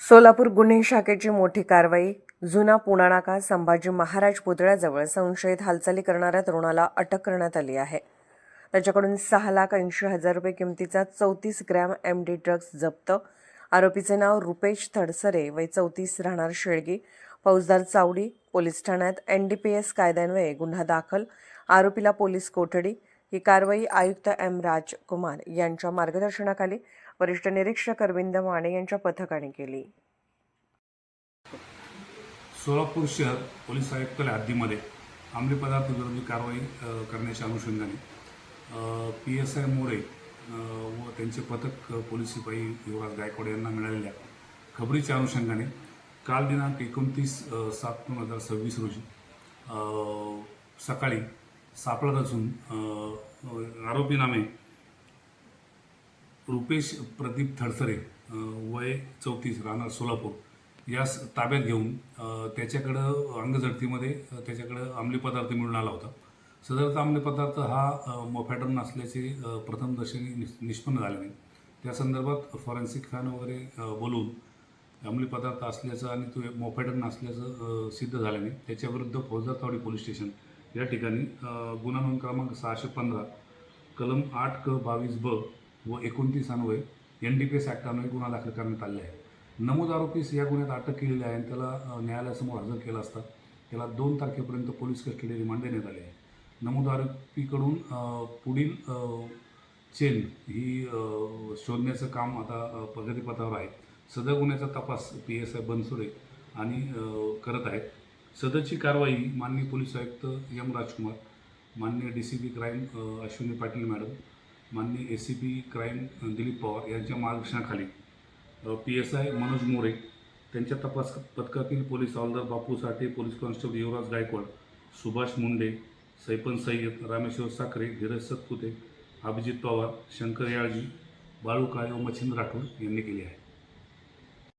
सोलापूर गुन्हे शाखेची मोठी कारवाई. जुना पुणानाका संभाजी महाराज पुतळ्याजवळ संशयित हालचाली करणाऱ्या तरुणाला अटक करण्यात आली आहे. त्याच्याकडून 6,80,000 रुपये किमतीचा 34 ग्रॅम MD ड्रग्ज जप्त. आरोपीचे नाव रुपेश थडसरे, वय 34, राहणार शेळगी, फौजदार चावडी. पोलीस ठाण्यात NDPS कायद्यान्वये गुन्हा दाखल. आरोपीला पोलीस कोठडी. ही कारवाई आयुक्त M. राजकुमार यांच्या मार्गदर्शनाखाली वरिष्ठ निरीक्षक अरविंद माने यांच्या पथकाने केली. सोलापूर शहर पोलीस आयुक्तालय हद्दीमध्ये अंमली पदार्थ विरोधी कारवाई करण्याच्या अनुषंगाने PSI मोरे व त्यांचे पथक पोलीस सिपाई युवराज गायकवाड यांना मिळालेल्या खबरीच्या अनुषंगाने काल दिनांक 29/7/2026 रोजी सकाळी सापळा रचून आरोपी नामे रुपेश प्रदीप थडसरे, वय 34, राहणार सोलापूर, यास ताब्यात घेऊन त्याच्याकडं अंगझडतीमध्ये त्याच्याकडं अंमली पदार्थ मिळून आला होता. सदरचा अंमली पदार्थ हा मोफॅडन असल्याचे प्रथमदर्शनी निष्पन्न झाले नाही. त्या संदर्भात फॉरेन्सिक फॅन वगैरे बोलवून अंमली पदार्थ असल्याचं आणि तो मोफॅडन असल्याचं सिद्ध झालं नाही. त्याच्याविरुद्ध फौजदार चावडी पोलीस स्टेशन या ठिकाणी गुन्हा नोंद क्रमांक 615 कलम 8क22ब व 29 अन्वये NDPS ॲक्ट अन्वये गुन्हा दाखल करण्यात आले आहे. नमूद आरोपीस या गुन्ह्यात अटक केलेली आहे आणि त्याला न्यायालयासमोर हजर केला असता त्याला 2 तारखेपर्यंत पोलीस कस्टडी रिमांड देण्यात आले आहे. नमूद आरोपीकडून पुढील चेन ही शोधण्याचं काम आता प्रगतीपथावर आहे. सदर गुन्ह्याचा तपास PSI बनसोडे आणि करत आहेत. सदरची कारवाई माननीय पोलीस आयुक्त M. राजकुमार, माननीय DCP crime Ashwini Patil madam, माननीय ACP क्राईम दिलीप पवार यांच्या मार्गदर्शनाखाली PSI मनोज मोरे, त्यांच्या तपास पथकातील पोलीस हवालदार बापू साठे, पोलीस कॉन्स्टेबल युवराज गायकवाड, सुभाष मुंडे, सैपन सय्यद, रामेश्वर साखरे, धीरज सतपुते, अभिजित पवार, शंकर याळजी, बाळू काळे व मच्छिंद्र राठोड यांनी केली आहे.